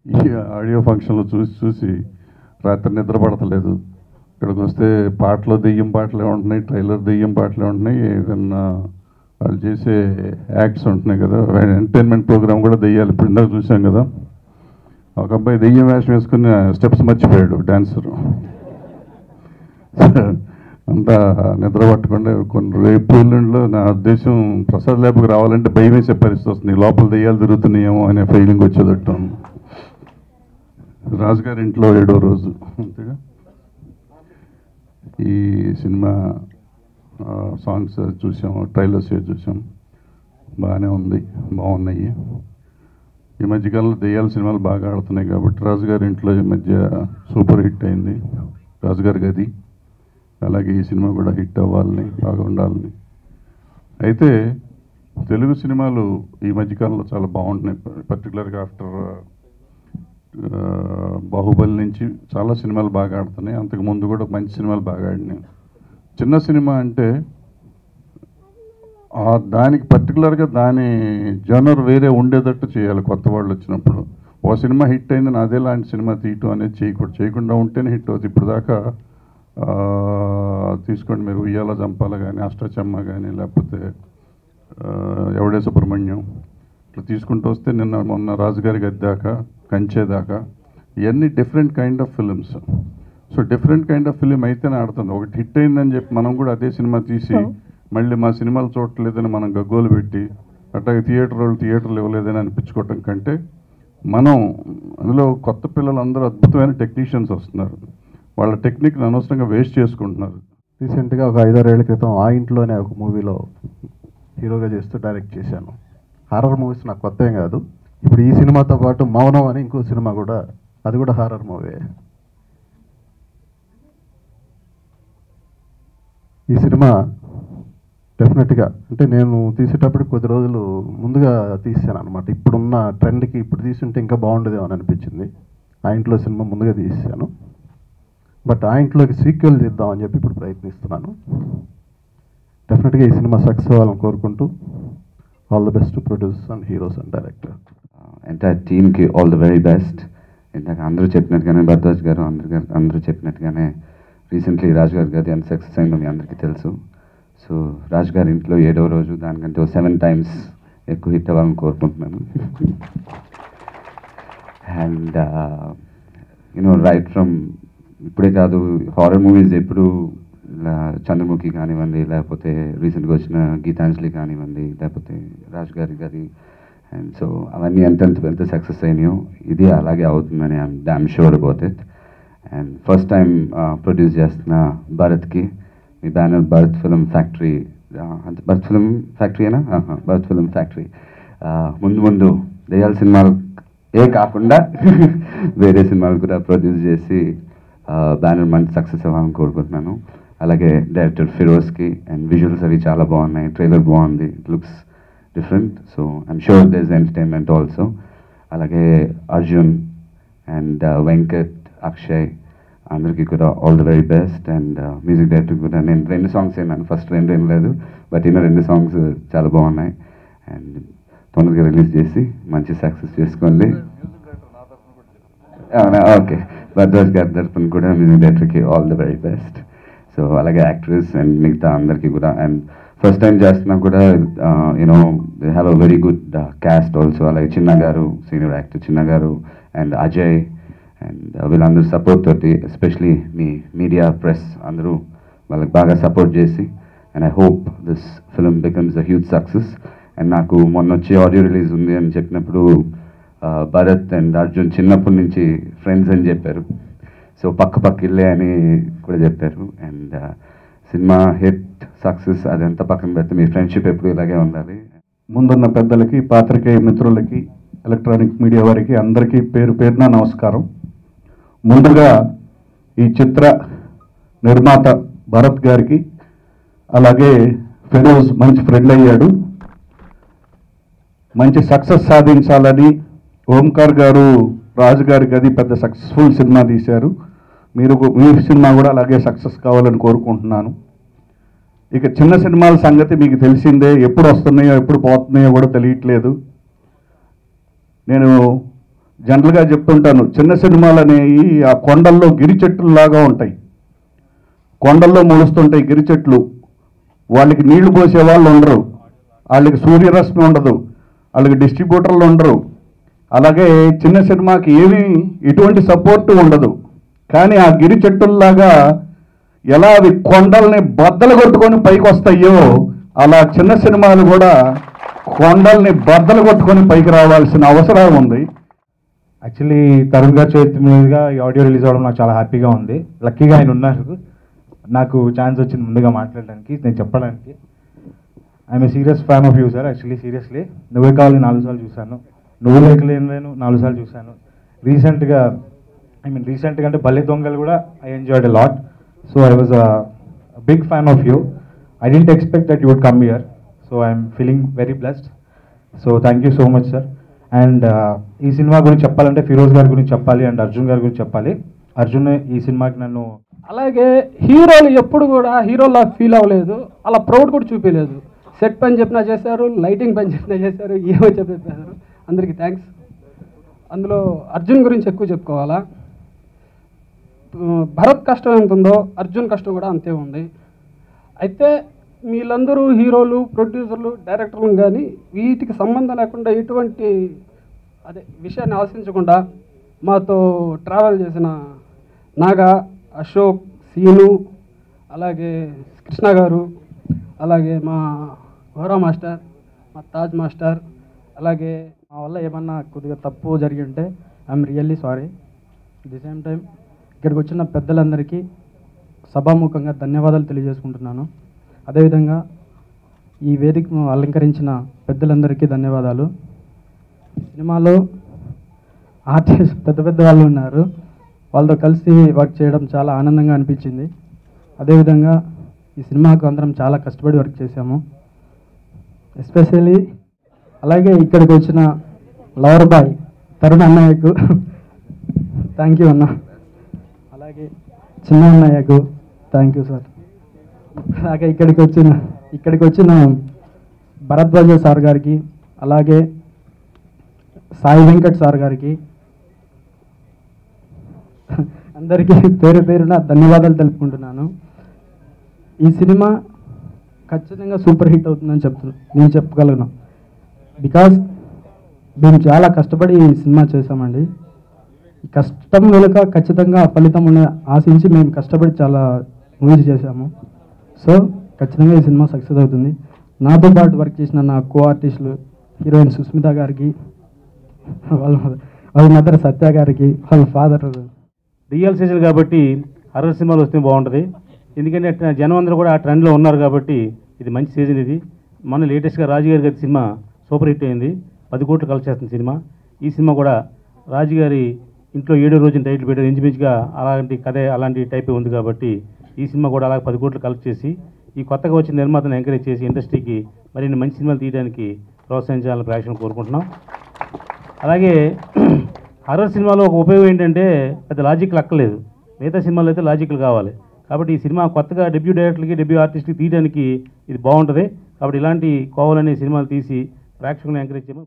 ఈ ఆడియో ఫంక్షన్లో చూసి చూసి రాత్రి నిద్ర పడతలేదు. ఇక్కడికి వస్తే పాటలు దెయ్యం పాటలే ఉంటున్నాయి, ట్రైలర్ దెయ్యం పాటలే ఉంటున్నాయి, ఏదన్నా వాళ్ళు చేసే యాక్ట్స్ ఉంటున్నాయి కదా, ఎంటర్టైన్మెంట్ ప్రోగ్రామ్ కూడా దెయ్యాలు. ఇప్పుడు ఇందాక చూసాం కదా, ఒక అబ్బాయి దెయ్యం వేషం వేసుకుని స్టెప్స్ మర్చిపోయాడు డాన్సరు. అంతా నిద్ర పట్టకుండా కొన్ని రేపు ఎల్లుండిలో నా ఉద్దేశం ప్రసాద్ ల్యాబ్కి రావాలంటే భయం వేసే పరిస్థితి వస్తుంది. లోపల దెయ్యాలు తిరుగుతున్నాయేమో అనే ఫీలింగ్ వచ్చేదట్టు. రాజుగారి ఇంట్లో 7వ రోజు అంతేగా. ఈ సినిమా సాంగ్స్ చూసాము, ట్రైలర్స్ చూసాం, బాగానే ఉంది, బాగున్నాయి. ఈ మధ్యకాలంలో దెయ్యాల సినిమాలు బాగా ఆడుతున్నాయి కాబట్టి రాజుగారి ఇంట్లో ఈ మధ్య సూపర్ హిట్ అయింది. రాజుగారి గది, అలాగే ఈ సినిమా కూడా హిట్ అవ్వాలని, బాగా ఉండాలని. అయితే తెలుగు సినిమాలు ఈ మధ్యకాలంలో చాలా బాగుంటున్నాయి. పర్టికులర్గా ఆఫ్టర్ బాహుబలి నుంచి చాలా సినిమాలు బాగా ఆడుతున్నాయి. అంతకు ముందు కూడా మంచి సినిమాలు బాగా ఆడినాయి. చిన్న సినిమా అంటే దానికి పర్టికులర్గా దాని జనర్ వేరే ఉండేటట్టు చేయాలి. కొత్త వాళ్ళు వచ్చినప్పుడు ఓ సినిమా హిట్ అయిందని అదే లాంటి సినిమా తీయటం అనేది చేయకుండా ఉంటేనే హిట్ అవుతుంది. ఇప్పుడు దాకా తీసుకోండి మీరు, ఉయ్యాల జంపాల కానీ, అష్టాచమ్మ కానీ, లేకపోతే ఎవడే సుబ్రహ్మణ్యం, ఇట్లా తీసుకుంటూ వస్తే మొన్న రాజుగారి గది దాకా, కంచే దాకా, ఇవన్నీ different kind of films. So different kind of film అయితేనే ఆడుతుంది. ఒకటి హిట్ అయిందని చెప్పి మనం కూడా అదే సినిమా తీసి మళ్ళీ మా సినిమాలు చూడట్లేదని మనం గగ్గోలు పెట్టి అట్లాగే థియేటర్లు ఇవ్వలేదని అనిపించుకోవటం కంటే, మనం అందులో కొత్త పిల్లలందరూ అద్భుతమైన టెక్నీషియన్స్ వస్తున్నారు, వాళ్ళ టెక్నిక్ని అనవసరంగా వేస్ట్ చేసుకుంటున్నారు. రీసెంట్గా ఒక 5-6 ఏళ్ల క్రితం ఆ ఇంట్లోనే ఒక మూవీలో హీరోగా చేస్తూ డైరెక్ట్ చేశాను. హారర్ మూవీస్ నాకు కొత్త ఏం కాదు. ఇప్పుడు ఈ సినిమాతో పాటు మౌనం అని ఇంకో సినిమా కూడా, అది కూడా హారర్ మూవీ. ఈ సినిమా డెఫినెట్గా అంటే నేను తీసేటప్పుడు కొద్ది రోజులు ముందుగా తీసాను అనమాట. ఇప్పుడున్న ట్రెండ్కి ఇప్పుడు తీసుంటే ఇంకా బాగుండేదేమో అని అనిపించింది. ఆ ఇంట్లో సినిమా ముందుగా తీసాను. బట్ ఆ ఇంట్లోకి సీక్వెల్ చేద్దామని చెప్పి ఇప్పుడు ప్రయత్నిస్తున్నాను. డెఫినెట్గా ఈ సినిమా సక్సెస్ అవ్వాలని కోరుకుంటూ all the best to producers and heroes and director. Entire టీమ్కి ఆల్ ది వెరీ బెస్ట్. ఇందాక అందరూ చెప్పినట్టుగానే, భరద్వాజ్ గారు అందరూ చెప్పినట్టుగానే రీసెంట్లీ రాజుగారి గది ఎంత సక్సెస్ అయిందో మీ అందరికీ తెలుసు. సో రాజుగారి ఇంట్లో 7వ రోజు దానికంటే 7 times ఎక్కువ హిట్ అవ్వాలని కోరుకుంటున్నాను. అండ్ రైట్ ఫ్రమ్ ఇప్పుడే కాదు, హారర్ మూవీస్ ఎప్పుడు చంద్రముఖి కానివ్వండి, లేకపోతే రీసెంట్గా వచ్చిన గీతాంజలి కానివ్వండి, లేకపోతే రాజుగారి గది, అండ్ సో అవన్నీ ఎంత సక్సెస్ అయినాయో ఇది అలాగే అవుతుందని I'm damn sure about it. And first time produce చేస్తున్న భరత్కి, మీ banner Bharat film factory, Bharat film ఫ్యాక్టరీనా? భరత్ ఫిల్మ్ ఫ్యాక్టరీ ముందు దయ్యాల సినిమాలు కాకుండా వేరే సినిమాలు కూడా ప్రొడ్యూస్ చేసి బ్యానర్ మంచి సక్సెస్ అవ్వాలని కోరుకుంటున్నాను. అలాగే డైరెక్టర్ ఫిరోజ్కి, అండ్ విజువల్స్ అవి చాలా బాగున్నాయి, ట్రైలర్ బాగుంది, it looks different. So I'm sure there is entertainment also. అలాగే అర్జున్ అండ్ వెంకట్, అక్షయ్ అందరికీ కూడా all the very best. And music director కూడా నేను 2 songs విన్నాను, ఫస్ట్ 2 వినలేదు, బట్ 2 songs చాలా బాగున్నాయి. అండ్ తొందరగా రిలీజ్ చేసి మంచి సక్సెస్ చేసుకోండి. ఓకే, భరద్వాజ్ గారి తరఫున కూడా మ్యూజిక్ డైరెక్టర్కి all the very best. So అలాగే యాక్ట్రెస్ అండ్ మిగతా అందరికీ కూడా. అండ్ ఫస్ట్ టైం చేస్తున్నా కూడా they have a very good caste also. అలాగే చిన్న గారు, సీనియర్ యాక్టర్ చిన్న గారు, అండ్ అజయ్, అండ్ వీళ్ళందరూ సపోర్ట్ తోటి, ఎస్పెషలీ మీ మీడియా ప్రెస్ అందరూ వాళ్ళకి బాగా సపోర్ట్ చేసి, and I hope this film becomes a huge success. And నాకు మొన్న వచ్చి ఆడియో రిలీజ్ ఉంది అని చెప్పినప్పుడు భరత్ అండ్ అర్జున్ చిన్నప్పటి నుంచి ఫ్రెండ్స్ అని చెప్పారు. సో పక్క ఇల్లే అని కూడా చెప్పారు. అండ్ సినిమా హిట్ సక్సెస్ అదంతా పక్కన పెడితే మీ ఫ్రెండ్షిప్ ఎప్పుడు ఇలాగే ఉండాలి. ముందున్న పెద్దలకి, పాత్రికేయ మిత్రులకి, ఎలక్ట్రానిక్ మీడియా వారికి అందరికీ పేరు పేరున నమస్కారం. ముందుగా ఈ చిత్ర నిర్మాత భరత్ గారికి, అలాగే ఫిరోజ్ మంచి ఫ్రెండ్ అయ్యాడు, మంచి సక్సెస్ సాధించాలని. ఓంకార్ గారు రాజుగారి గది పెద్ద సక్సెస్ఫుల్ సినిమా తీశారు. మీ సినిమా కూడా అలాగే సక్సెస్ కావాలని కోరుకుంటున్నాను. ఇక చిన్న సినిమాల సంగతి మీకు తెలిసిందే, ఎప్పుడు వస్తున్నాయో ఎప్పుడు పోతున్నాయో కూడా తెలియట్లేదు. నేను జనరల్గా చెప్తుంటాను, చిన్న సినిమాలు అనేవి ఆ కొండల్లో గిరి చెట్టుల్లాగా ఉంటాయి. కొండల్లో మొలుస్తుంటాయి గిరి చెట్లు. వాళ్ళకి నీళ్లు పోసే వాళ్ళు ఉండరు, వాళ్ళకి సూర్యరశ్మి ఉండదు, వాళ్ళకి డిస్ట్రిబ్యూటర్లు ఉండరు. అలాగే చిన్న సినిమాకి ఏమీ ఎటువంటి సపోర్ట్ ఉండదు. కానీ ఆ గిరి చెట్టుల్లాగా ఎలా అవి కొండల్ని బద్దలు కొట్టుకొని పైకి వస్తాయో, అలా చిన్న సినిమాలు కూడా కొండల్ని బద్దలు కొట్టుకొని పైకి రావాల్సిన అవసరం ఉంది. యాక్చువల్లీ తరుణ్ గారి చేతి మీదుగా ఈ ఆడియో రిలీజ్ అవ్వడం నాకు చాలా హ్యాపీగా ఉంది. లక్కీగా ఆయన ఉన్నారు, నాకు ఛాన్స్ వచ్చింది ముందుగా మాట్లాడడానికి, నేను చెప్పడానికి. I'm a serious fan of you sir. Actually seriously నువ్వే కావాలి 4 సార్లు చూశాను, నువ్వు లేకలేను 4 సార్లు చూశాను. రీసెంట్గా అంటే బల్లి దొంగలు కూడా I enjoyed a lot. So I was a big fan of you. I didn't expect that you would come here. So I'm feeling very blessed. So thank you so much sir. And ఈ సినిమా గురించి చెప్పాలంటే ఫిరోజ్ గారి గురించి చెప్పాలి and Arjun గారి గురించి చెప్పాలి. అర్జున్ ఈ సినిమాకి నన్ను అలాగే హీరోలు ఎప్పుడు కూడా హీరోలా ఫీల్ అవ్వలేదు, అలా ప్రౌడ్ కూడా చూపించలేదు. సెట్ పని చెప్పినా చేశారు, లైటింగ్ పని చెప్పినా చేశారు, ఏమో చెప్పేశారు. అందరికీ థ్యాంక్స్. అందులో అర్జున్ గురించి ఎక్కువ చెప్పుకోవాలా. భరత్ కష్టం ఎంత ఉందో అర్జున్ కష్టం కూడా అంతే ఉంది. అయితే వీళ్ళందరూ హీరోలు, ప్రొడ్యూసర్లు, డైరెక్టర్లు కానీ వీటికి సంబంధం లేకుండా ఎటువంటి విషయాన్ని ఆశించకుండా మాతో ట్రావెల్ చేసిన నాగా, అశోక్, సీను, అలాగే కృష్ణ గారు, అలాగే మా గౌరవ మాస్టర్, మా తాజ్ మాస్టర్, అలాగే మా వల్ల ఏమన్నా కొద్దిగా తప్పు జరిగి ఉంటే I'm really sorry. At the same time ఇక్కడికి వచ్చిన పెద్దలందరికీ సభాముఖంగా ధన్యవాదాలు తెలియజేసుకుంటున్నాను. అదేవిధంగా ఈ వేదికను అలంకరించిన పెద్దలందరికీ ధన్యవాదాలు. సినిమాలో ఆర్టిస్ట్ పెద్ద వాళ్ళు ఉన్నారు, వాళ్ళతో కలిసి వర్క్ చేయడం చాలా ఆనందంగా అనిపించింది. అదేవిధంగా ఈ సినిమాకు అందరం చాలా కష్టపడి వర్క్ చేశాము. ఎస్పెషల్లీ అలాగే ఇక్కడికి వచ్చిన లవర్ బాయ్ తరుణ్ అన్నయ్యకు థ్యాంక్ యూ అన్న. అలాగే చిన్న అన్నయ్యకు థ్యాంక్ యూ సార్. అలాగే ఇక్కడికి వచ్చిన భరద్వాజ సార్ గారికి, అలాగే సాయి వెంకట్ సార్ గారికి అందరికీ పేరున ధన్యవాదాలు తెలుపుకుంటున్నాను. ఈ సినిమా ఖచ్చితంగా సూపర్ హిట్ అవుతుందని నేను చెప్పగలను. బికాజ్ మేము చాలా కష్టపడి ఈ సినిమా చేసామండి. ఈ కష్టం వెనుక ఖచ్చితంగా ఫలితం ఆశించి మేము కష్టపడి చాలా మూవీస్ చేశాము. సో ఖచ్చితంగా ఈ సినిమా సక్సెస్ అవుతుంది. నాతో పాటు వర్క్ చేసిన నా కో ఆర్టిస్టులు హీరోయిన్ సుస్మిత గారికి, వాళ్ళ మదర్ సత్య గారికి, వాళ్ళ ఫాదర్. రియల్ సీజన్ కాబట్టి హర్రర్ సినిమాలు వస్తే బాగుంటుంది. ఎందుకంటే జనం అందరూ కూడా ఆ ట్రెండ్లో ఉన్నారు కాబట్టి ఇది మంచి సీజన్. ఇది మొన్న లేటెస్ట్గా రాజుగారి గారి సినిమా సూపర్ హిట్ అయింది, 10 కోట్లు కలెక్ట్ చేస్తుంది సినిమా. ఈ సినిమా కూడా రాజుగారి ఇంట్లో 7వ రోజున టైటిల్ పెట్టారు. ఇంచుమించుగా అలాంటి కథే అలాంటి టైప్ ఉంది కాబట్టి ఈ సినిమా కూడా అలాగే 10 కోట్లు కలెక్ట్ చేసి ఈ కొత్తగా వచ్చిన నిర్మాతను ఎంకరేజ్ చేసి ఇండస్ట్రీకి మరిన్ని మంచి సినిమాలు తీయడానికి ప్రోత్సహించాలని ప్రేక్షకులు కోరుకుంటున్నాం. అలాగే హర్రర్ సినిమాలో ఒక ఉపయోగం ఏంటంటే పెద్ద లాజిక్లు అక్కర్లేదు, మిగతా సినిమాలో అయితే లాజిక్లు కావాలి. కాబట్టి ఈ సినిమా కొత్తగా డెబ్యూ డైరెక్టర్లకి, డెబ్యూ ఆర్టిస్ట్కి తీయడానికి ఇది బాగుంటుంది. కాబట్టి ఇలాంటి కోవాలనే సినిమాలు తీసి ప్రేక్షకులను ఎంకరేజ్ చేయమని